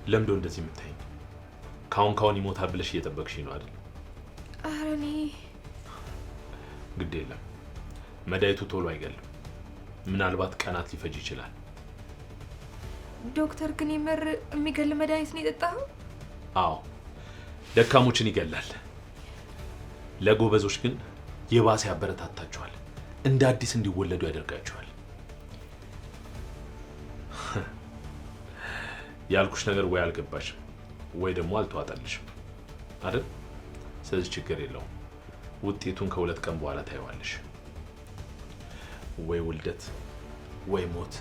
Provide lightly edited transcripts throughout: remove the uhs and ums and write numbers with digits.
ለምዶ እንደዚህ የምታይኝ? ካሁን ይሞታል ብለሽ እየጠበቅሽኝ ነው አይደል? ኧረ እኔ ግድ የለም መድኃኒቱ ቶሎ አይገልም። ምናልባት ቀናት ሊፈጅ ይችላል። ዶክተር ግን የምር የሚገል መድኃኒት ነው የጠጣኸው? አዎ ደካሞችን ይገላል። ለጎበዞች ግን የባሰ ያበረታታቸዋል፣ እንደ አዲስ እንዲወለዱ ያደርጋቸዋል። ያልኩሽ ነገር ወይ አልገባሽም ወይ ደግሞ አልተዋጠልሽም አይደል? ስለዚህ ችግር የለውም። ውጤቱን ከ2 ቀን በኋላ ታይዋለሽ። ወይ ውልደት ወይ ሞት።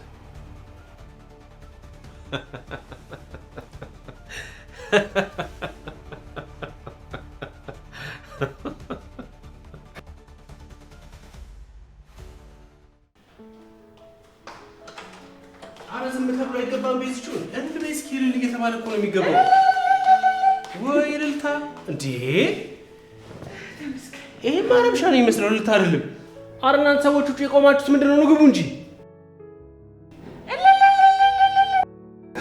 አረ ዝም ተብሎ አይገባም። ቤዝቹን እንደ ቤስኪል እየተባለ እኮ ነው የሚገባው። ወይ እልልታ እንዴ! ይሄ ማረብሻ ነው የሚመስለው፣ እልልታ አይደለም። አረ እናንተ ሰዎች ውጪ የቆማችሁት ምንድነው? ነው ግቡ እንጂ።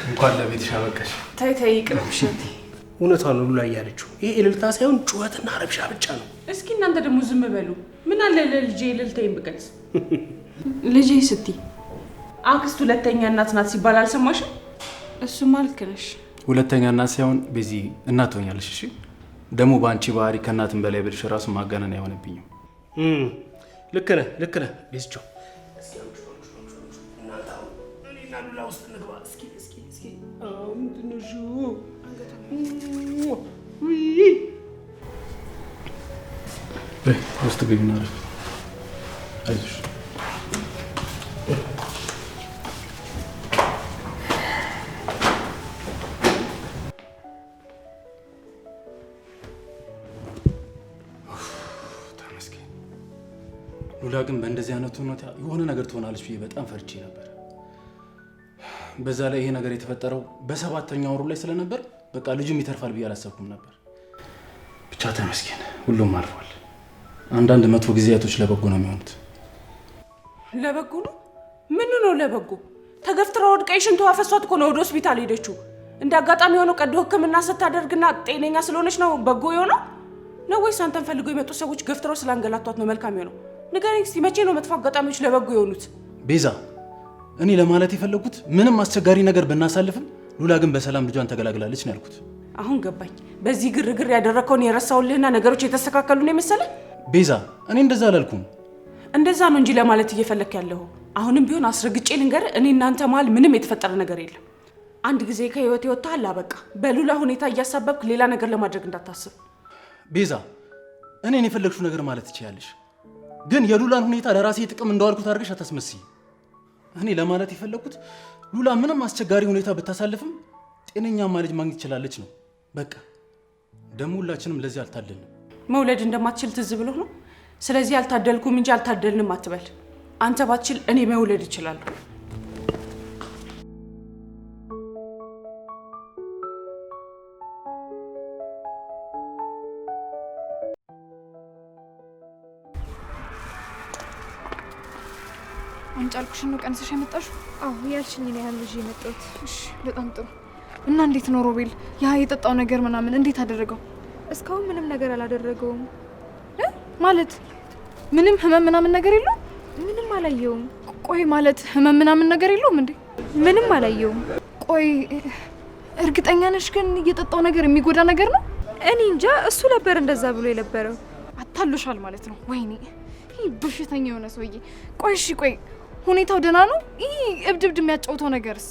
እንኳን ለቤትሽ አበቃሽ። ታይ ይቅርብሽ። እውነቷን ነው ሉላ ያለችው። ይሄ እልልታ ሳይሆን ጩኸትና ረብሻ ብቻ ነው። እስኪ እናንተ ደግሞ ዝም በሉ። ምን አለ ለልጄ እልልታዬን ብቀንስ? ልጄ ስትይ አክስት ሁለተኛ እናት ናት ሲባል አልሰማሽም? እሱማ ልክ ነሽ። ሁለተኛ እናት ሳይሆን በዚህ እናት ሆኛለሽ። እሺ ደግሞ በአንቺ ባህሪ ከእናትም በላይ ብልሽ ራሱ ማጋነን አይሆንብኝም። ልክ ነህ ቤዝቹ። እኔና ሉላ ውስጥ እንግባ። እስኪ ትንሹ ውስጥ ግቢና አረፍ። አይዞሽ ሉላ ግን በእንደዚህ አይነቱ ሁኔታ የሆነ ነገር ትሆናለች ብዬ በጣም ፈርቼ ነበር። በዛ ላይ ይሄ ነገር የተፈጠረው በ7ኛው ወሩ ላይ ስለነበር በቃ ልጁም ይተርፋል ብዬ አላሰብኩም ነበር። ብቻ ተመስገን ሁሉም አልፏል። አንዳንድ መጥፎ ጊዜያቶች ለበጎ ነው የሚሆኑት። ለበጎ ነው? ምን ነው ለበጎ? ተገፍትራ ወድቃ ሽንቷ አፈሷት እኮ ነው ወደ ሆስፒታል ሄደችው። እንደ አጋጣሚ ሆኖ ቀዶ ሕክምና ስታደርግና ጤነኛ ስለሆነች ነው በጎ የሆነው ነው ወይስ አንተን ፈልገው የመጡ ሰዎች ገፍትራው ስላንገላቷት ነው መልካም የሆነው? ንገረኝ እስቲ፣ መቼ ነው መጥፎ አጋጣሚዎች ለበጎ የሆኑት? ቤዛ እኔ ለማለት የፈለኩት ምንም አስቸጋሪ ነገር ብናሳልፍም ሉላ ግን በሰላም ልጇን ተገላግላለች ነው ያልኩት። አሁን ገባኝ። በዚህ ግርግር ያደረከውን የረሳውልህና ነገሮች የተስተካከሉ ነው የመሰለ? ቤዛ እኔ እንደዛ አላልኩም። እንደዛ ነው እንጂ ለማለት እየፈለክ ያለው። አሁንም ቢሆን አስረግጬ ልንገር፣ እኔ እናንተ መሀል ምንም የተፈጠረ ነገር የለም። አንድ ጊዜ ከህይወት ይወጣል አበቃ። በሉላ ሁኔታ እያሳበብክ ሌላ ነገር ለማድረግ እንዳታስብ። ቤዛ እኔን የፈለግሽው ነገር ማለት ትችያለሽ፣ ግን የሉላን ሁኔታ ለራሴ ጥቅም እንደዋልኩት አድርገሽ አታስመስይ። እኔ ለማለት የፈለኩት ሉላ ምንም አስቸጋሪ ሁኔታ ብታሳልፍም ጤነኛማ ልጅ ማግኘት ትችላለች ነው በቃ። ደግሞ ሁላችንም ለዚህ አልታደልንም። መውለድ እንደማትችል ትዝ ብሎ ነው። ስለዚህ አልታደልኩም እንጂ አልታደልንም አትበል። አንተ ባትችል እኔ መውለድ እችላለሁ። አንጫልኩሽ ነው ቀንሰሽ ያመጣሽው? አዎ ያልሽኝ ነው ያህል ልጅ የመጣሁት። እሺ በጣም ጥሩ። እና እንዴት ነው ሮቤል? ያ የጠጣው ነገር ምናምን እንዴት አደረገው? እስካሁን ምንም ነገር አላደረገውም። ማለት ምንም ህመም ምናምን ነገር የለውም? ምንም አላየውም። ቆይ ማለት ህመም ምናምን ነገር የለውም እንዴ? ምንም አላየውም። ቆይ እርግጠኛ ነሽ ግን የጠጣው ነገር የሚጎዳ ነገር ነው? እኔ እንጃ። እሱ ነበር እንደዛ ብሎ የነበረው። አታሉሻል ማለት ነው። ወይኔ ይህ በሽተኛ የሆነ ሰውዬ። ቆይ እሺ ቆይ ሁኔታው ደህና ነው? ይህ እብድብድ የሚያጫውተው ነገርስ?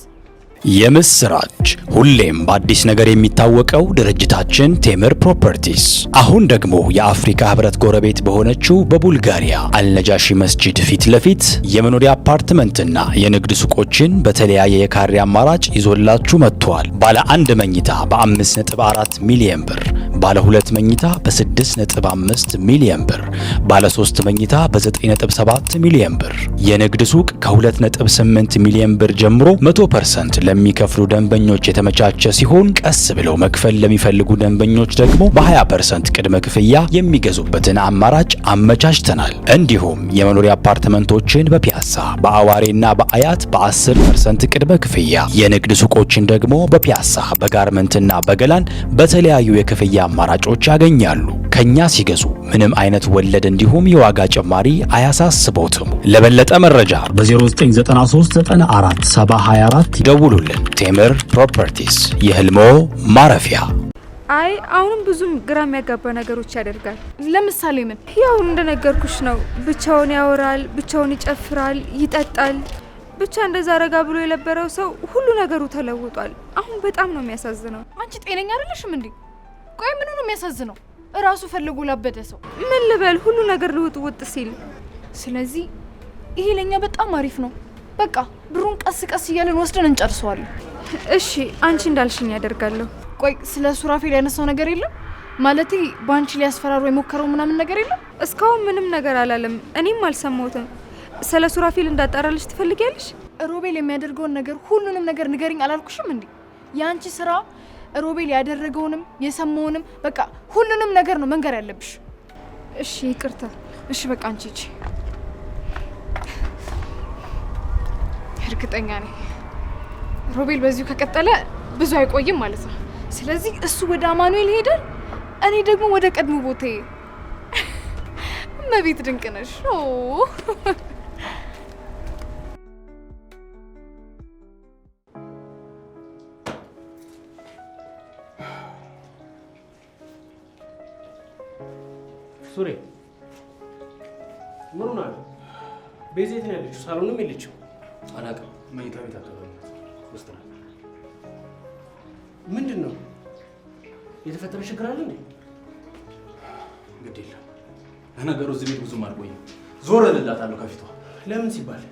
የምስራች! ሁሌም በአዲስ ነገር የሚታወቀው ድርጅታችን ቴምር ፕሮፐርቲስ አሁን ደግሞ የአፍሪካ ህብረት ጎረቤት በሆነችው በቡልጋሪያ አልነጃሺ መስጂድ ፊት ለፊት የመኖሪያ አፓርትመንትና የንግድ ሱቆችን በተለያየ የካሬ አማራጭ ይዞላችሁ መጥቷል። ባለ 1 መኝታ በ5.4 ሚሊዮን ብር፣ ባለ 2 መኝታ በ6.5 ሚሊዮን ብር፣ ባለ 3 መኝታ በ9.7 ሚሊዮን ብር። የንግድ ሱቅ ከ2.8 ሚሊዮን ብር ጀምሮ 100% ለሚከፍሉ ደንበኞች የተመቻቸ ሲሆን ቀስ ብለው መክፈል ለሚፈልጉ ደንበኞች ደግሞ በ20% ቅድመ ክፍያ የሚገዙበትን አማራጭ አመቻችተናል። እንዲሁም የመኖሪያ አፓርትመንቶችን በፒያሳ በአዋሬና በአያት በ10% ቅድመ ክፍያ፣ የንግድ ሱቆችን ደግሞ በፒያሳ በጋርመንትና በገላን በተለያዩ የክፍያ አማራጮች ያገኛሉ። ከኛ ሲገዙ ምንም አይነት ወለድ እንዲሁም የዋጋ ጭማሪ አያሳስቦትም። ለበለጠ መረጃ በ0993947024 ይደውሉልን። ቴምር ፕሮፐርቲስ የህልሞ ማረፊያ። አይ አሁንም ብዙም ግራ የሚያጋባ ነገሮች ያደርጋል። ለምሳሌ ምን? ያው እንደነገርኩሽ ነው። ብቻውን ያወራል፣ ብቻውን ይጨፍራል፣ ይጠጣል። ብቻ እንደዛ ረጋ ብሎ የነበረው ሰው ሁሉ ነገሩ ተለውጧል። አሁን በጣም ነው የሚያሳዝነው። አንቺ ጤነኛ አይደለሽም እንዴ? ቆይ ምኑ ነው የሚያሳዝነው? እራሱ ፈልጎ ላበደ ሰው ምን ልበል? ሁሉ ነገር ልውጥ ሲል። ስለዚህ ይሄ ለኛ በጣም አሪፍ ነው። በቃ ብሩን ቀስ ቀስ እያለን ወስደን እንጨርሰዋለን። እሺ አንቺ እንዳልሽኝ ያደርጋለሁ። ቆይ ስለ ሱራፌል ያነሳው ነገር የለም? ማለቴ ባንቺ ሊያስፈራሩ የሞከረው ምናምን ነገር የለም? እስካሁን ምንም ነገር አላለም። እኔም አልሰማሁትም። ስለ ሱራፌል እንዳጣራልሽ ትፈልጊያለሽ? ሮቤል የሚያደርገውን ነገር ሁሉንም ነገር ንገሪኝ አላልኩሽም እንዴ? ያንቺ ስራ ሮቤል ያደረገውንም የሰማውንም በቃ ሁሉንም ነገር ነው መንገር ያለብሽ። እሺ ይቅርታ። እሺ በቃ አንቺ እጂ። እርግጠኛ ነኝ ሮቤል በዚሁ ከቀጠለ ብዙ አይቆይም ማለት ነው። ስለዚህ እሱ ወደ አማኑኤል ይሄዳል፣ እኔ ደግሞ ወደ ቀድሞ ቦታዬ። እመቤት ድንቅ ነሽ። ሱሬ ምን ሆነ? ቤዛ የት ነው ያለችው? ሳሎንም የለችው። አላውቅም። መኝታ ቤት አካባቢ ውስጥ ናት። ምንድን ነው የተፈጠረ ችግር አለ እንዴ? ግድ የለም። ለነገሩ እዚህ ቤት ብዙም አልቆይም። ዞር እልላታለሁ ከፊቷ። ለምን ሲባል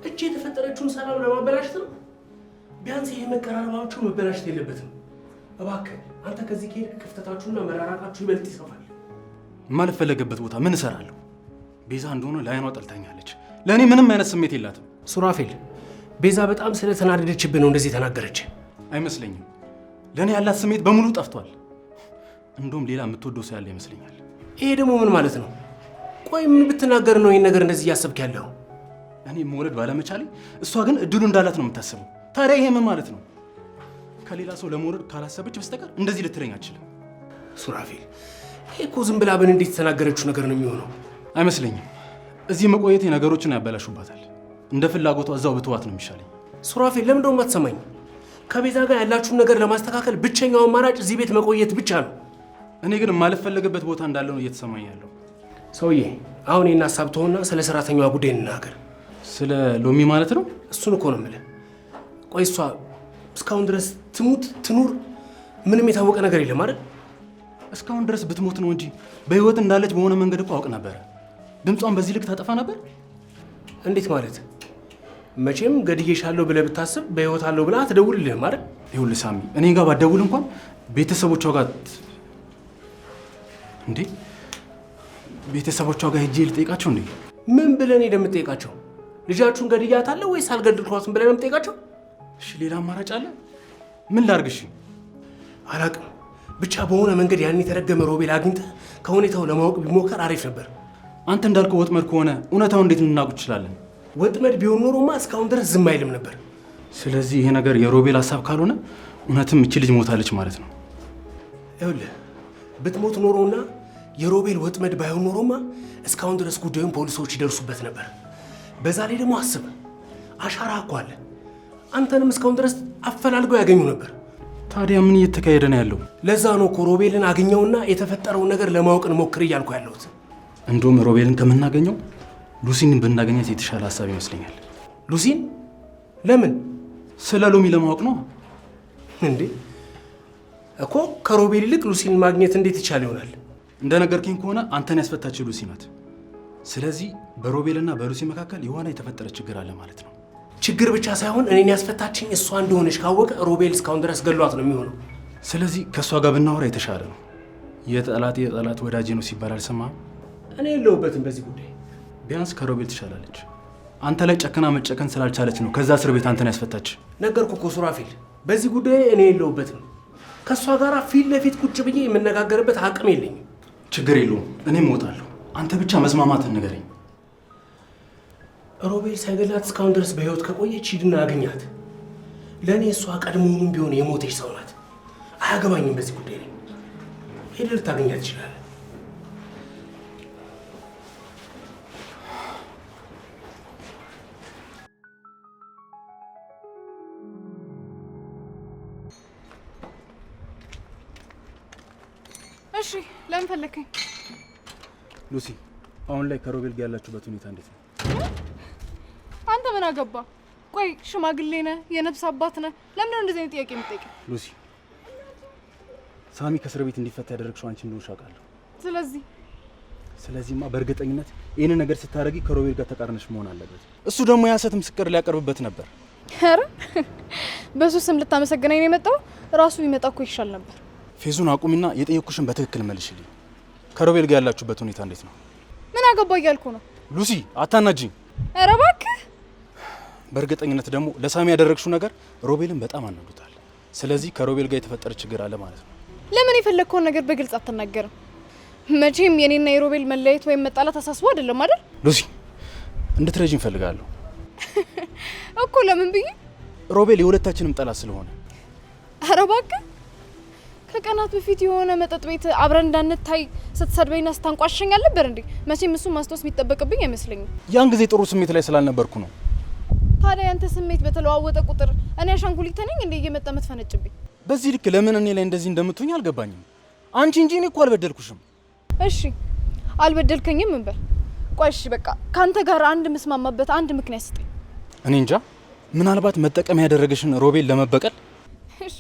እቺ የተፈጠረችውን ሰላም ለማበላሸት ነው? ቢያንስ ይሄ መቀራረባችሁ መበላሸት የለበትም። እባክህ አንተ ከዚህ ከሄድክ ክፍተታችሁና መራራቃችሁ ይበልጥ ይሰፋል። የማልፈለገበት ቦታ ምን እሰራለሁ? ቤዛ እንደሆነ ለአይኗ ጠልታኛለች። ለእኔ ምንም አይነት ስሜት የላትም። ሱራፌል፣ ቤዛ በጣም ስለተናደደችብህ ነው እንደዚህ ተናገረች። አይመስለኝም። ለእኔ ያላት ስሜት በሙሉ ጠፍቷል። እንደውም ሌላ የምትወደው ሰው ያለ ይመስለኛል። ይሄ ደግሞ ምን ማለት ነው? ቆይ ምን ብትናገር ነው ይህን ነገር እንደዚህ እያሰብክ ያለው? እኔ መውለድ ባለመቻሌ እሷ ግን እድሉ እንዳላት ነው የምታስበው። ታዲያ ይሄ ምን ማለት ነው? ከሌላ ሰው ለመውለድ ካላሰበች በስተቀር እንደዚህ ልትለኝ አትችልም። ሱራፌል፣ ይሄ እኮ ዝም ብላ በን እንዴት የተናገረችው ነገር ነው የሚሆነው። አይመስለኝም። እዚህ መቆየቴ ነገሮችን ያበላሹባታል። እንደ ፍላጎቷ እዛው ብትዋት ነው የሚሻለኝ። ሱራፌል፣ ለምን ደሞ አትሰማኝ? ከቤዛ ጋር ያላችሁን ነገር ለማስተካከል ብቸኛው አማራጭ እዚህ ቤት መቆየት ብቻ ነው። እኔ ግን የማልፈለግበት ቦታ እንዳለ ነው እየተሰማኝ ያለው። ሰውዬ፣ አሁን ይህን ሀሳብ ተሆና ስለ ሰራተኛዋ ጉዳይ እንናገር። ስለ ሎሚ ማለት ነው? እሱን እኮ ነው የምልህ። ቆይ እሷ እስካሁን ድረስ ትሙት ትኑር ምንም የታወቀ ነገር የለም አይደል? እስካሁን ድረስ ብትሞት ነው እንጂ በህይወት እንዳለች በሆነ መንገድ እኮ አውቅ ነበረ። ድምጿን በዚህ ልክ ታጠፋ ነበር? እንዴት ማለት? መቼም ገድዬሻለሁ ብለህ ብታስብ በህይወት አለው ብለህ አትደውልልህም አይደል? ይኸውልህ ሳሚ፣ እኔ ጋር ባትደውል እንኳን ቤተሰቦቿ ጋር እንዴ ቤተሰቦቿ ጋር ሄጄ ልጠይቃቸው እንዴ? ምን ብለህ ነው የምትጠይቃቸው? ልጃችሁን ገድያታለሁ ወይስ አልገድልኳትም ብለህ ነው የምትጠይቃቸው? እሺ ሌላ አማራጭ አለ? ምን ላድርግሽ? አላውቅም። ብቻ በሆነ መንገድ ያን የተረገመ ሮቤል አግኝተህ ከሁኔታው ለማወቅ ቢሞከር አሪፍ ነበር። አንተ እንዳልከው ወጥመድ ከሆነ እውነታውን እንዴት ልናውቅ እንችላለን? ወጥመድ ቢሆን ኖሮማ እስካሁን ድረስ ዝም አይልም ነበር። ስለዚህ ይሄ ነገር የሮቤል ሀሳብ ካልሆነ እውነትም እቺ ልጅ ሞታለች ማለት ነው። ይኸውልህ ብትሞት ኖሮና የሮቤል ወጥመድ ባይሆን ኖሮማ እስካሁን ድረስ ጉዳዩን ፖሊሶች ይደርሱበት ነበር። በዛ ላይ ደግሞ አስብ፣ አሻራ እኮ አለ። አንተንም እስካሁን ድረስ አፈላልገው ያገኙ ነበር። ታዲያ ምን እየተካሄደ ነው ያለው? ለዛ ነው እኮ ሮቤልን አገኘውና የተፈጠረውን ነገር ለማወቅ እንሞክር እያልኩ ያለሁት። እንደውም ሮቤልን ከምናገኘው ሉሲን ብናገኛት የተሻለ ሀሳብ ይመስለኛል። ሉሲን? ለምን? ስለ ሎሚ ለማወቅ ነው እንዴ? እኮ ከሮቤል ይልቅ ሉሲን ማግኘት እንዴት ይቻል ይሆናል? እንደነገርኩኝ ከሆነ አንተን ያስፈታችው ሉሲ ናት። ስለዚህ በሮቤልና በሉሲ መካከል የሆነ የተፈጠረ ችግር አለ ማለት ነው። ችግር ብቻ ሳይሆን እኔን ያስፈታችኝ እሷ እንደሆነች ካወቀ ሮቤል እስካሁን ድረስ ገሏት ነው የሚሆነው። ስለዚህ ከእሷ ጋር ብናወራ የተሻለ ነው። የጠላት ወዳጄ ነው ሲባል አልሰማህም? እኔ የለሁበትም በዚህ ጉዳይ። ቢያንስ ከሮቤል ትሻላለች። አንተ ላይ ጨክና መጨከን ስላልቻለች ነው ከዛ እስር ቤት አንተን ያስፈታች። ነገርኩ እኮ ሱራፌል፣ በዚህ ጉዳይ እኔ የለሁበትም። ከእሷ ጋር ፊት ለፊት ቁጭ ብዬ የምነጋገርበት አቅም የለኝም። ችግር የለውም፣ እኔም እወጣለሁ። አንተ ብቻ መስማማትን ንገረኝ። ሮቤል ሳይገላት እስካሁን ድረስ በህይወት ከቆየች ሂድና አግኛት። ለእኔ እሷ ቀድሞውንም ቢሆን የሞተች ሰው ናት። አያገባኝም በዚህ ጉዳይ ላይ። ሄደህ ልታገኛት ትችላለህ። እሺ ለምን ፈለከኝ? ሉሲ፣ አሁን ላይ ከሮቤል ጋር ያላችሁበት ሁኔታ እንዴት ነው? አንተ ምን አገባ? ቆይ ሽማግሌ ነህ፣ የነፍስ አባት ነህ። ለምን ነው እንደዚህ አይነት ጥያቄ የምትጠይቀኝ? ሉሲ፣ ሳሚ ከእስር ቤት እንዲፈታ ያደረግሽው አንቺ እንደሆንሽ አውቃለሁ። ስለዚህማ በእርግጠኝነት ይህንን ነገር ስታደርጊ ከሮቤል ጋር ተቃርነሽ መሆን አለበት። እሱ ደግሞ የሐሰት ምስክር ሊያቀርብበት ነበር። ኧረ በሱ ስም ልታመሰግነኝ ነው የመጣው? ራሱ ቢመጣ እኮ ይሻል ነበር። ፌዙን አቁሚና የጠየኩሽን በትክክል መልሽልኝ። ከሮቤል ጋር ያላችሁበት ሁኔታ እንዴት ነው? ምን አገባ እያልኩ ነው። ሉሲ አታናጅኝ። ኧረ እባክህ። በእርግጠኝነት ደግሞ ለሳሚ ያደረግሽው ነገር ሮቤልን በጣም አናዱታል። ስለዚህ ከሮቤል ጋር የተፈጠረ ችግር አለ ማለት ነው። ለምን የፈለግከውን ነገር በግልጽ አትናገርም? መቼም የኔና የሮቤል መለያየት ወይም መጣላት አሳስቦ አይደለም አይደል? ሉሲ እንድትረጂኝ እፈልጋለሁ እኮ። ለምን ብዬ? ሮቤል የሁለታችንም ጠላት ስለሆነ። ኧረ እባክህ። ከቀናት በፊት የሆነ መጠጥ ቤት አብረን እንዳንታይ ስትሰድበኝና ስታንቋሸኝ አልነበር እንዴ? መቼም እሱ ማስታወስ የሚጠበቅብኝ አይመስለኝም። ያን ጊዜ ጥሩ ስሜት ላይ ስላልነበርኩ ነው። ታዲያ ያንተ ስሜት በተለዋወጠ ቁጥር እኔ አሻንጉሊት ነኝ እንዴ እየመጣ የምትፈነጭብኝ? በዚህ ልክ ለምን እኔ ላይ እንደዚህ እንደምትሆኝ አልገባኝም። አንቺ እንጂ እኔ እኮ አልበደልኩሽም። እሺ አልበደልከኝም እንበል። ቆይ እሺ በቃ ካንተ ጋር አንድ መስማማበት አንድ ምክንያት ስጠኝ። እኔ እንጃ፣ ምናልባት መጠቀም ያደረገሽን ሮቤል ለመበቀል። እሺ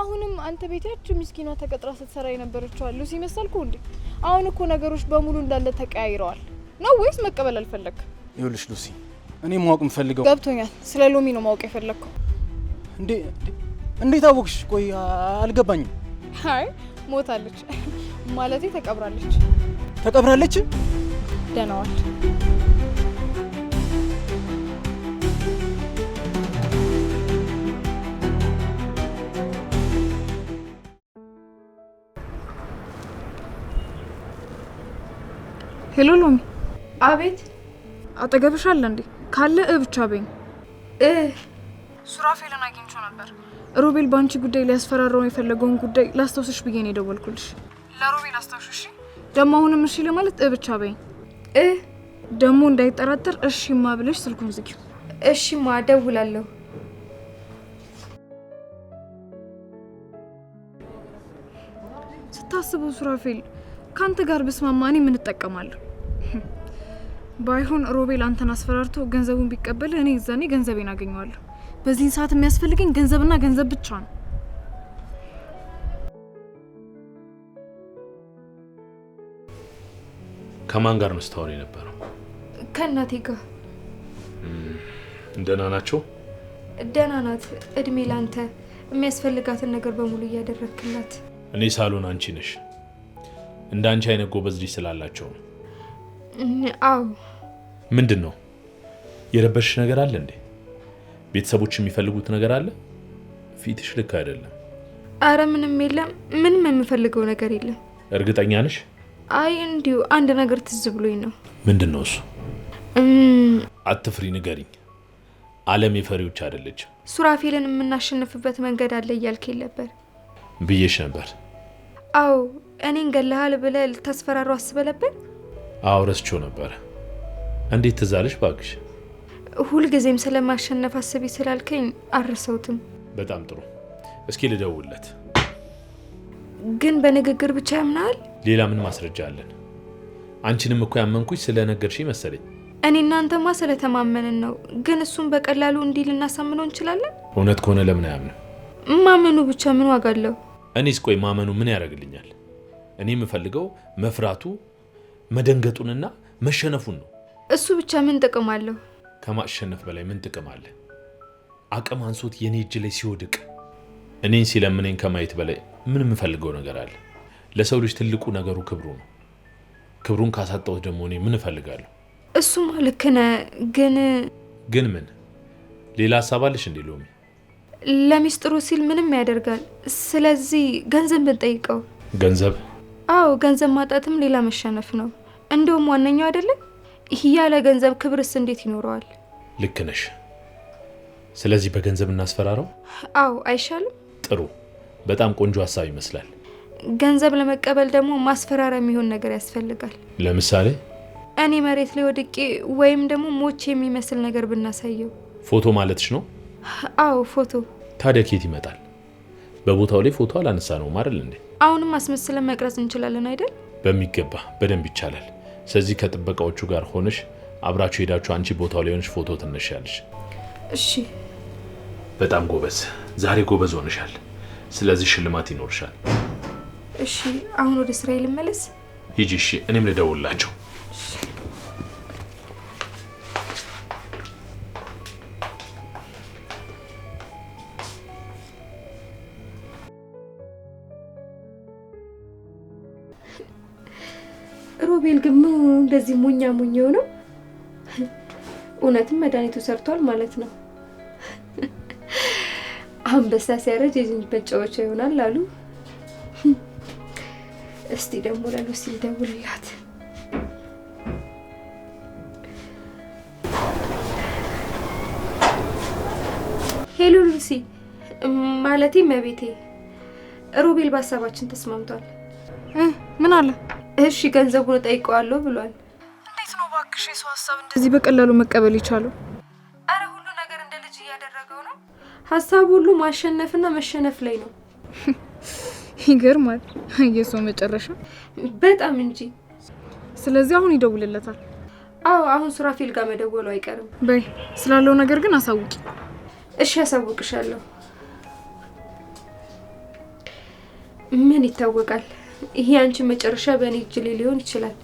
አሁንም አንተ ቤት ያቺው ምስኪኗ ተቀጥራ ስትሰራ የነበረችው ሉሲ መሰልኩ እንዴ? አሁን እኮ ነገሮች በሙሉ እንዳለ ተቀያይረዋል ነው ወይስ መቀበል አልፈለክ? ይኸውልሽ ሉሲ፣ እኔ ማወቅ የምፈልገው ገብቶኛል። ስለ ሎሚ ነው ማወቅ የፈለግከው። እንዴት አወቅሽ? ቆይ አልገባኝም። አይ ሞታለች ማለቴ ተቀብራለች። ተቀብራለች? ደህና ዋል። ሄሎ ሎሚ። አቤት። አጠገብሽ አለ እንዴ? ካለ ብቻ በይኝ። ሱራፌልን አግኝቼው ነበር። ሮቤል ባንቺ ጉዳይ ሊያስፈራራው የፈለገውን ጉዳይ ላስታውስሽ ብዬ ነው የደወልኩልሽ። ለሮቤል አስታውሽሽ። ደግሞ አሁንም እሺ ለማለት ብቻ በይኝ። ደግሞ እንዳይጠራጠር እሺማ ብለሽ ስልኩን ዝጊው። እሺማ እደውላለሁ። ስታስበው ሱራፌል ካንተ ጋር ብስማማ እኔ ምን እጠቀማለሁ? ባይሆን ሮቤል አንተን አስፈራርቶ ገንዘቡን ቢቀበል እኔ እዛኔ ገንዘቤን አገኘዋለሁ። በዚህን ሰዓት የሚያስፈልገኝ ገንዘብና ገንዘብ ብቻ ነው። ከማን ጋር ነው ስታወሪ የነበረው? ከእናቴ ጋር። ደህና ናቸው? ደህና ናት። እድሜ ላንተ የሚያስፈልጋትን ነገር በሙሉ እያደረክላት። እኔ ሳሎን አንቺ ነሽ። እንደ አንቺ አይነት ጎበዝ ልጅ ስላላቸው ነው። አዎ። ምንድን ነው የረበሽሽ ነገር አለ እንዴ? ቤተሰቦች የሚፈልጉት ነገር አለ? ፊትሽ ልክ አይደለም። አረ ምንም የለም። ምንም የምፈልገው ነገር የለም። እርግጠኛ ነሽ? አይ እንዲሁ አንድ ነገር ትዝ ብሎኝ ነው። ምንድን ነው እሱ? አትፍሪ፣ ንገሪኝ። ዓለም የፈሪዎች አይደለችም። ሱራፌልን የምናሸንፍበት መንገድ አለ እያልከኝ ነበር። ብዬሽ ነበር። አዎ እኔን ገለሃል ብለህ ልታስፈራሩ አስበህ ነበር? አዎ ረስቼው ነበር። እንዴት ትዝ አለሽ ባክሽ? ሁልጊዜም ስለማሸነፍ አስቢ ስላልከኝ አልረሳሁትም። በጣም ጥሩ። እስኪ ልደውልለት። ግን በንግግር ብቻ ያምናል? ሌላ ምን ማስረጃ አለን? አንቺንም እኮ ያመንኩሽ ስለነገርሽኝ መሰለኝ። እኔ እናንተማ ስለተማመንን ነው። ግን እሱን በቀላሉ እንዲህ ልናሳምነው እንችላለን? እውነት ከሆነ ለምን አያምንም? ማመኑ ብቻ ምን ዋጋ አለው? እኔስ ቆይ ማመኑ ምን ያደርግልኛል? እኔ የምፈልገው መፍራቱ፣ መደንገጡንና መሸነፉን ነው። እሱ ብቻ ምን ጥቅም አለው? ከማሸነፍ በላይ ምን ጥቅም አለ? አቅም አንሶት የኔ እጅ ላይ ሲወድቅ እኔን ሲለምነኝ ከማየት በላይ ምን የምፈልገው ነገር አለ? ለሰው ልጅ ትልቁ ነገሩ ክብሩ ነው። ክብሩን ካሳጣሁት ደግሞ እኔ ምን እፈልጋለሁ? እሱማ ልክ ነህ፣ ግን ምን ሌላ ሀሳብ አለሽ እንዴ ሎሚ? ለሚስጥሩ ሲል ምንም ያደርጋል። ስለዚህ ገንዘብ ብንጠይቀው። ገንዘብ? አዎ ገንዘብ ማጣትም ሌላ መሸነፍ ነው። እንደውም ዋነኛው አይደለም። ያለ ገንዘብ ክብርስ እንዴት ይኖረዋል? ልክ ነሽ። ስለዚህ በገንዘብ እናስፈራረው? አዎ አይሻልም? ጥሩ፣ በጣም ቆንጆ ሀሳብ ይመስላል። ገንዘብ ለመቀበል ደግሞ ማስፈራሪያ የሚሆን ነገር ያስፈልጋል። ለምሳሌ እኔ መሬት ላይ ወድቄ ወይም ደግሞ ሞቼ የሚመስል ነገር ብናሳየው። ፎቶ ማለትሽ ነው? አዎ ፎቶ። ታዲያ ኬት ይመጣል? በቦታው ላይ ፎቶ አላነሳ ነው አይደል እንዴ? አሁንም አስመስለን መቅረጽ እንችላለን አይደል? በሚገባ በደንብ ይቻላል። ስለዚህ ከጥበቃዎቹ ጋር ሆነሽ አብራችሁ ሄዳችሁ አንቺ ቦታው ላይ ሆነሽ ፎቶ ትነሻለሽ። እሺ። በጣም ጎበዝ። ዛሬ ጎበዝ ሆነሻል። ስለዚህ ሽልማት ይኖርሻል። እሺ አሁን ወደ ስራዬ ልመለስ? ሂጂ። እሺ እኔም ልደውልላቸው። ሮቤል ግን እንደዚህ ሙኛ ሙኛው ነው። እውነትም መድኃኒቱ ሰርቷል ማለት ነው። አንበሳ ሲያረጅ የጅንጅ መጫወቻ ይሆናል አሉ። እስቲ ደግሞ ለሉሲ ልደውልላት። ሄሎ ሉሲ፣ ማለቴ መቤቴ፣ ሮቤል በሀሳባችን ተስማምቷል። ምን አለ? እሺ ገንዘቡን እጠይቀዋለሁ ብሏል። እንዴት ነው ባክሽ የሰው ሀሳብ እንደዚህ በቀላሉ መቀበል ይቻላል? አረ ሁሉ ነገር እንደ ልጅ እያደረገው ነው። ሀሳቡ ሁሉ ማሸነፍና መሸነፍ ላይ ነው። ይገርማል የሰው መጨረሻ በጣም እንጂ። ስለዚህ አሁን ይደውልለታል። አዎ አሁን ሱራፌል ጋር መደወሉ አይቀርም። በይ ስላለው ነገር ግን አሳውቂ። እሺ አሳውቅሻለሁ። ምን ይታወቃል? ይሄ አንቺ መጨረሻ በእኔ እጅ ላይ ሊሆን ይችላል።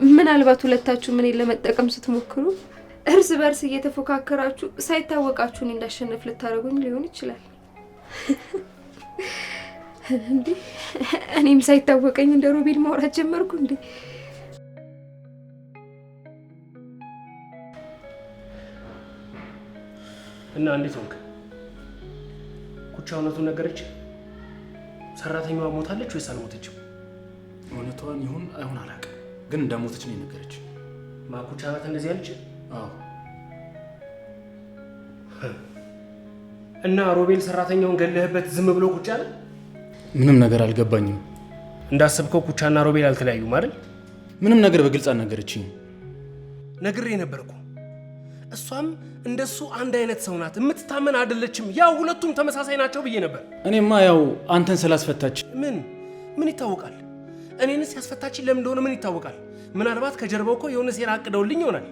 ምናልባት ሁለታችሁ ምን ለመጠቀም ስትሞክሩ እርስ በርስ እየተፎካከራችሁ ሳይታወቃችሁ እኔ እንዳሸነፍ ልታረጉኝ ሊሆን ይችላል። እንዴ እኔም ሳይታወቀኝ እንደ ሮቤል ማውራት ጀመርኩ እንዴ? እና እንዴት ሆንክ? ኩቻ እውነቱን ነገረች? ሰራተኛዋ ሞታለች ወይስ አልሞተችም? እውነቷን ይሁን አይሁን አላውቅም፣ ግን እንደሞተች ነው የነገረች። ማኩቻ ናት እንደዚህ ያለች? አዎ። እና ሮቤል ሰራተኛውን ገለህበት ዝም ብሎ ቁጭ አለ? ምንም ነገር አልገባኝም። እንዳሰብከው ኩቻና ሮቤል አልተለያዩም አይደል? ምንም ነገር በግልጽ አልነገረችኝ። ነግሬ ነበርኩ። እሷም እንደሱ አንድ አይነት ሰው ናት፣ የምትታመን አይደለችም። ያው ሁለቱም ተመሳሳይ ናቸው ብዬ ነበር። እኔማ ያው አንተን ስላስፈታች። ምን ይታወቃል? እኔንስ ያስፈታችኝ ለምን እንደሆነ ምን ይታወቃል? ምናልባት ከጀርባው እኮ የሆነ ሴራ አቅደውልኝ ይሆናል።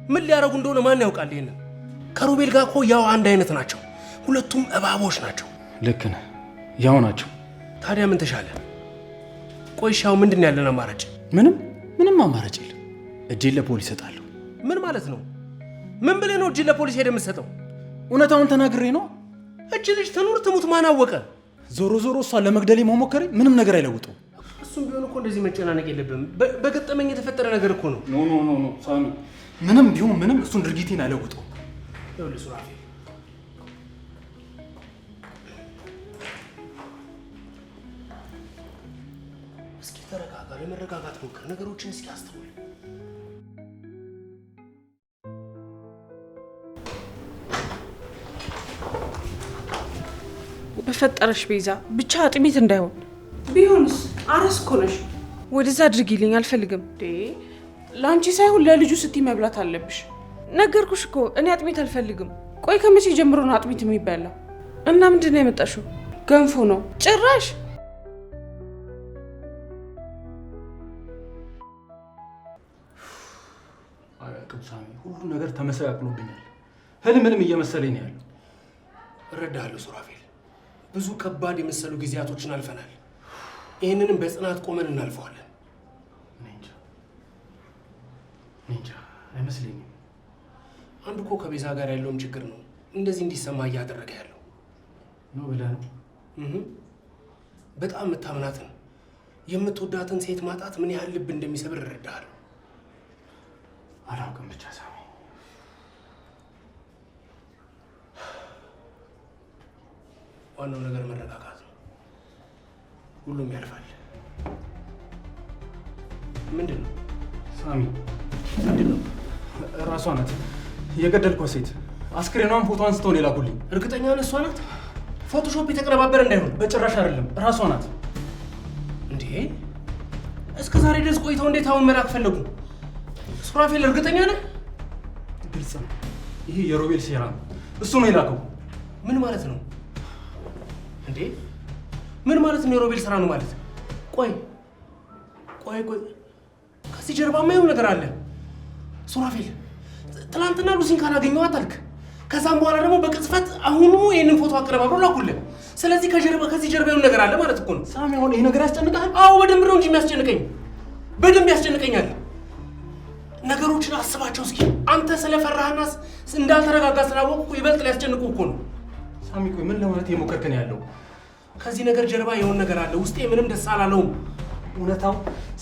ምን ሊያረጉ እንደሆነ ማን ያውቃል? ይሄንን ከሮቤል ጋር እኮ ያው አንድ አይነት ናቸው። ሁለቱም እባቦች ናቸው። ልክ ነህ፣ ያው ናቸው። ታዲያ ምን ተሻለ? ቆይሻው ምንድን ያለን አማራጭ? ምንም አማራጭ የለም። እጄን ለፖሊስ እሰጣለሁ። ምን ማለት ነው? ምን ብለህ ነው እጅን ለፖሊስ ሄደህ የምትሰጠው? እውነታውን ተናግሬ ነው። እጅ ልጅ ትኑር ትሙት ማን አወቀ? ዞሮ እሷን ለመግደል መሞከሬ ምንም ነገር አይለውጠው። እሱም ቢሆን እኮ እንደዚህ መጨናነቅ የለብህም። በገጠመኝ የተፈጠረ ነገር እኮ ነው። ኖ ሳሚ፣ ምንም ቢሆን ምንም እሱን ድርጊቴን አይለውጠው። ይኸውልህ ሱራፌል፣ እስኪ ተረጋጋ፣ ለመረጋጋት ሞክር፣ ነገሮችን እስኪ አስተውል። በፈጠረሽ ቤዛ ብቻ አጥሚት እንዳይሆን። ቢሆንስ አረስ እኮ ነሽ። ወደዛ አድርጊልኝ፣ አልፈልግም። ለአንቺ ሳይሆን ለልጁ ስትይ መብላት አለብሽ። ነገርኩሽ እኮ እኔ አጥሚት አልፈልግም። ቆይ ከመቼ ጀምሮ ነው አጥሚት የሚበላው? እና ምንድን ነው የመጣሽው? ገንፎ ነው ጭራሽ። ሳሚ፣ ሁሉ ነገር ተመሰቃቅሎብኛል። ህልም እየመሰለኝ ነው ያለው። እረዳለሁ ሱራፌል፣ ብዙ ከባድ የመሰሉ ጊዜያቶችን አልፈናል። ይህንንም በጽናት ቆመን እናልፈዋለን። እንጃ አይመስለኝም። አንዱ እኮ ከቤዛ ጋር ያለውም ችግር ነው እንደዚህ እንዲሰማ እያደረገ ያለው። ነው ብለህ ነው? በጣም የምታምናትን የምትወዳትን ሴት ማጣት ምን ያህል ልብ እንደሚሰብር እረዳለሁ። አላውቅም ብቻ ሳሚ፣ ዋናው ነገር መረጋጋት ነው። ሁሉም ያልፋል። ምንድን ነው ሳሚ? ምንድን ነው? ራሷ ናት የገደልኳት ሴት። አስክሬኗን ፎቶ አንስተው ነው የላኩልኝ። እርግጠኛ ነህ እሷ ናት? ፎቶሾፕ የተቀነባበረ እንዳይሆን። በጭራሽ አይደለም፣ ራሷ ናት። እንዴ እስከ ዛሬ ድረስ ቆይተው እንዴት አሁን መላክ ፈለጉ? ሱራፌል እርግጠኛ ነህ? ግልጽ ነው፣ ይሄ የሮቤል ሴራ ነው። እሱ ነው የላከው። ምን ማለት ነው እንዴ? ምን ማለት ነው? የሮቤል ስራ ነው ማለት? ቆይ ከዚህ ጀርባ የማይሆን ነገር አለ። ሱራፌል ትናንትና ሉሲን ካላገኘኋት አልክ። ከዛም በኋላ ደግሞ በቅጽበት አሁኑ ይሄንን ፎቶ አቀነባብሮ ላኩልህ። ስለዚህ ከዚህ ጀርባ የሆነ ነገር አለ ማለት እኮ ነው። ሳሚ አሁን ይሄ ነገር ያስጨንቃል? አዎ በደንብ ነው እንጂ የሚያስጨንቀኝ፣ በደንብ ያስጨንቀኛል። ነገሮችን አስባቸው እስኪ። አንተ ስለፈራህና እንዳልተረጋጋ ስላወቅኩ ይበልጥ ሊያስጨንቁ እኮ ነው። ሳሚ ቆይ ምን ለማለት የሞከርከን ያለው? ከዚህ ነገር ጀርባ የሆነ ነገር አለ። ውስጤ ምንም ደስ አላለውም። እውነታው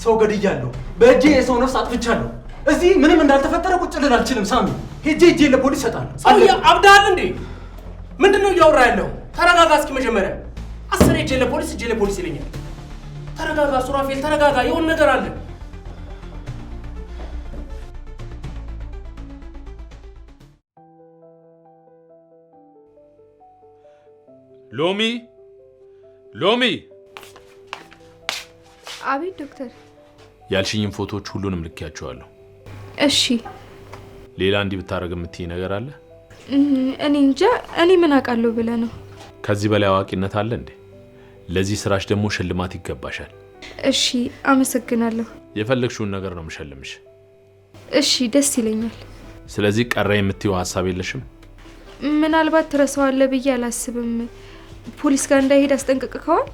ሰው ገድያለሁ፣ በእጄ የሰው ነፍስ አጥፍቻለሁ። እዚህ ምንም እንዳልተፈጠረ ቁጭ ልል አልችልም ሳሚ። ሄጄ ለፖሊስ እሰጣለሁ። ሰውዬ አብዳሃል እንዴ? ምንድን ነው እያወራ ያለው? ተረጋጋ እስኪ መጀመሪያ። አስር ሄጄ ለፖሊስ ይለኛል። ተረጋጋ ሱራፌል ተረጋጋ። የሆነ ነገር አለ። ሎሚ። አቤት ዶክተር። ያልሽኝም ፎቶዎች ሁሉንም ልኬያቸዋለሁ። እሺ። ሌላ እንዲህ ብታረግ የምትይ ነገር አለ? እኔ እንጃ። እኔ ምን አውቃለሁ ብለህ ነው? ከዚህ በላይ አዋቂነት አለ እንዴ? ለዚህ ስራሽ ደግሞ ሽልማት ይገባሻል። እሺ አመሰግናለሁ። የፈለግሽውን ነገር ነው የምሸልምሽ። እሺ ደስ ይለኛል። ስለዚህ ቀረ የምትይው ሀሳብ የለሽም? ምናልባት ትረሳዋለህ ብዬ አላስብም። ፖሊስ ጋር እንዳይሄድ አስጠንቅቀዋል?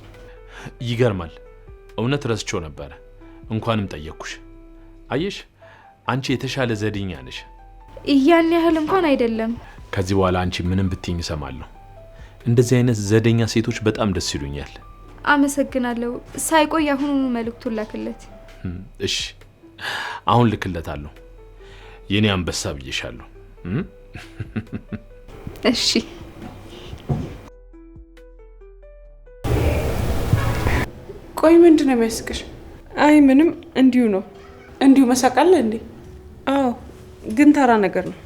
ይገርማል። እውነት ረስቼው ነበረ። እንኳንም ጠየቅኩሽ። አየሽ አንቺ የተሻለ ዘዴኛ ነሽ። ያን ያህል እንኳን አይደለም። ከዚህ በኋላ አንቺ ምንም ብትይኝ እሰማለሁ። እንደዚህ አይነት ዘዴኛ ሴቶች በጣም ደስ ይሉኛል። አመሰግናለሁ። ሳይቆይ አሁኑኑ መልእክቱን ላክለት። እሺ አሁን ልክለታለሁ። የኔ አንበሳ ብዬሻለሁ። እሺ ቆይ ምንድን ነው የሚያስቅሽ? አይ ምንም፣ እንዲሁ ነው። እንዲሁ መሳቃለ እንዴ? አዎ ግን ተራ ነገር ነው።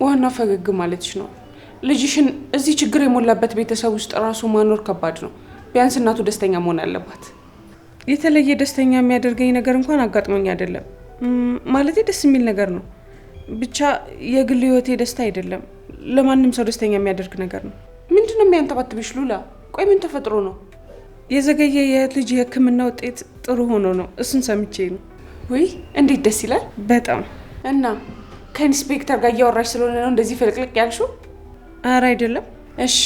ዋናው ፈገግ ማለትሽ ነው። ልጅሽን እዚህ ችግር የሞላበት ቤተሰብ ውስጥ ራሱ ማኖር ከባድ ነው። ቢያንስ እናቱ ደስተኛ መሆን አለባት። የተለየ ደስተኛ የሚያደርገኝ ነገር እንኳን አጋጥሞኝ አይደለም። ማለቴ ደስ የሚል ነገር ነው። ብቻ የግል ህይወቴ ደስታ አይደለም፣ ለማንም ሰው ደስተኛ የሚያደርግ ነገር ነው። ምንድነው የሚያንተባትብሽ ሉላ? ቆይ ምን ተፈጥሮ ነው? የዘገየ የእህት ልጅ የህክምና ውጤት ጥሩ ሆኖ ነው። እሱን ሰምቼ ነው። ወይ እንዴት ደስ ይላል በጣም። እና ከኢንስፔክተር ጋር እያወራሽ ስለሆነ ነው እንደዚህ ፍልቅልቅ ያልሽው? ኧረ አይደለም። እሺ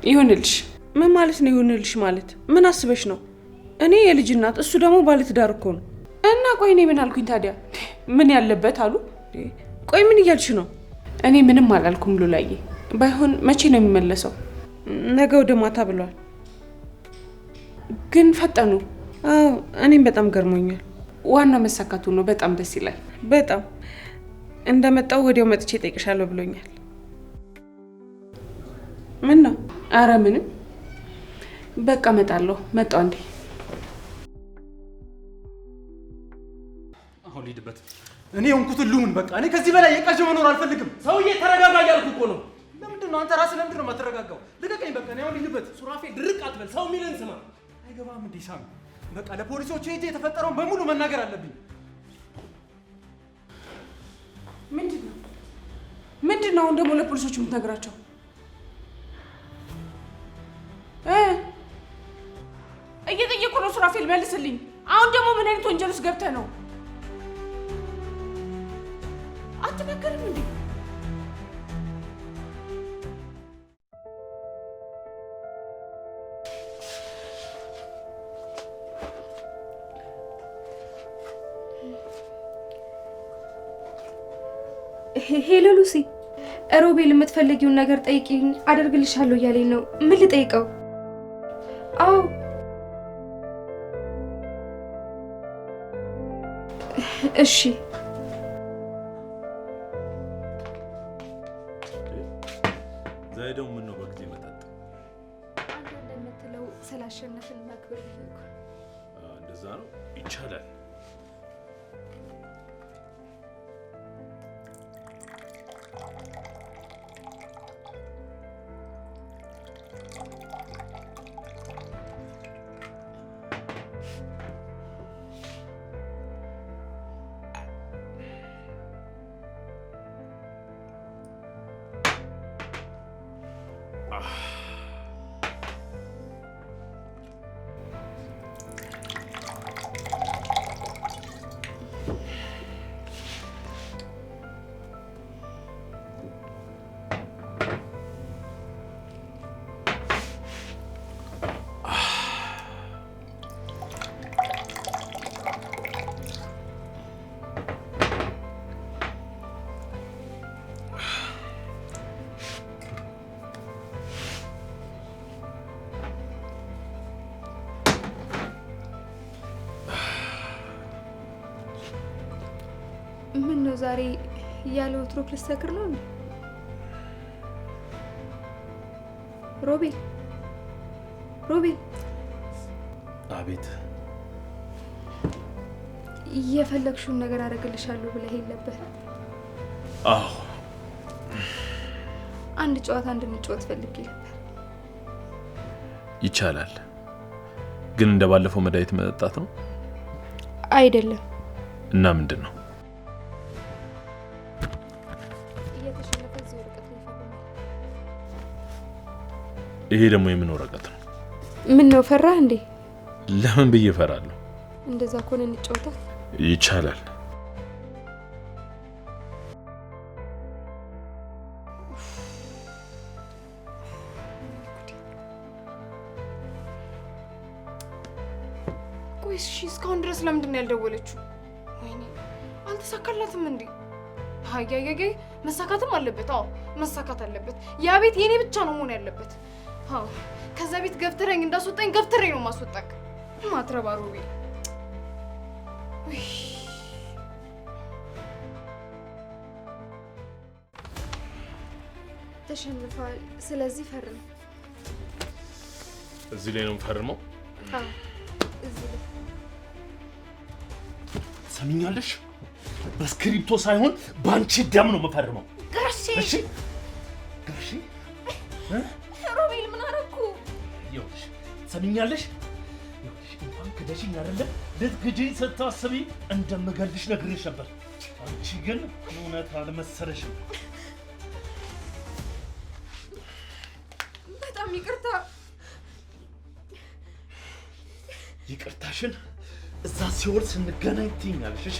ይሁንልሽ። ምን ማለት ነው ይሁንልሽ ማለት? ምን አስበሽ ነው? እኔ የልጅ እናት፣ እሱ ደግሞ ባለትዳር እኮ ነው። እና ቆይ እኔ ምን አልኩኝ ታዲያ? ምን ያለበት አሉ? ቆይ ምን እያልሽ ነው? እኔ ምንም አላልኩም ሉላዬ። ባይሆን መቼ ነው የሚመለሰው? ነገ ወደ ማታ ብሏል። ግን ፈጠኑ። አዎ እኔም በጣም ገርሞኛል። ዋና መሳካቱ ነው። በጣም ደስ ይላል። በጣም እንደመጣው ወዲያው መጥቼ እጠይቅሻለሁ ብሎኛል። ምን ነው? አረ ምንም። በቃ እመጣለሁ። መጣሁ እንዴ? አሁን ልሂድበት። እኔ እንኩት ሉምን በቃ እኔ ከዚህ በላይ የቃዥ መኖር አልፈልግም። ሰውዬ ተረጋጋ እያልኩ እኮ ነው። ለምንድን ነው አንተ ራስህ ለምንድን ነው የማትረጋጋው? ልቀቀኝ በቃ። እኔ አሁን ልሂድበት። ሱራፌል ድርቅ አትበል። ሰው የሚልን ስማ። አይገባም እንዴ ሳሚ? በቃ ለፖሊሶቹ ሄጄ የተፈጠረውን በሙሉ መናገር አለብኝ። ምንድን ነው አሁን ደግሞ ለፖሊሶቹ የምትነግራቸው? እየጠየቁ ነው። ሱራፌል መልስልኝ። አሁን ደግሞ ምን አይነት ወንጀል ውስጥ ገብተህ ነው? አትናገርም እንዴ? ሄሎ ሉሲ። ሮቤል የምትፈልጊውን ነገር ጠይቂኝ አደርግልሻለሁ እያለኝ ነው። ምን ልጠይቀው? አዎ እሺ። ዛይደው ምን ነው በጊዜ መጣጥ? አንተ እንደምትለው ስላሸነፍን ማክበር ይልኩ እንደዛ ነው ይቻላል። ምን ነው ዛሬ ያለ ወትሮክ ልትሰክር ነው? ሮቤል ሮቤል። አቤት። የፈለግሽውን ነገር አደርግልሻለሁ ብለህ ነበር። አዎ አንድ ጨዋታ እንድንጫወት ፈልጌ ነበር። ይቻላል፣ ግን እንደባለፈው መድኃኒት መጠጣት ነው? አይደለም። እና ምንድን ነው? ይሄ ደግሞ የምን ወረቀት ነው? ምን ነው ፈራህ እንዴ? ለምን ብዬ እፈራለሁ? እንደዛ ከሆነ እንጫወታ። ይቻላል። ቆይ እሺ፣ እስካሁን ድረስ ለምንድን ነው ያልደወለችው? ወይኔ አልተሳካላትም እንዴ? አይ መሳካትም አለበት። አዎ መሳካት አለበት። ያ ቤት የኔ ብቻ ነው መሆን ያለበት። አዎ ከዛ ቤት ገፍትረኝ እንዳስወጣኝ ገፍትረኝ ነው ማስወጣክ። ማትረባ ሮቤል። ተሸንፏል። ስለዚህ ፈርም። እዚህ ላይ ነው የምፈርመው? አዎ እዚህ ላይ። ሰሚኛለሽ? በስክሪፕቶ ሳይሆን ባንቺ ደም ነው የምፈርመው። ጋሼ! እሺ ጋሼ? ሮቤል ምን አደረኩ? ይኸውልሽ ሰሚኛለሽ? ይኸውልሽ እንኳን ክደሽኝ አይደለም ልትግጂኝ ስታስቢ እንደምገልሽ ነግሬሽ ነበር። አንቺ ግን እውነት አልመሰለሽም። በጣም ይቅርታ። ይቅርታሽን እዛ ሲወል ስንገናኝ ትይኛለሽ። እሺ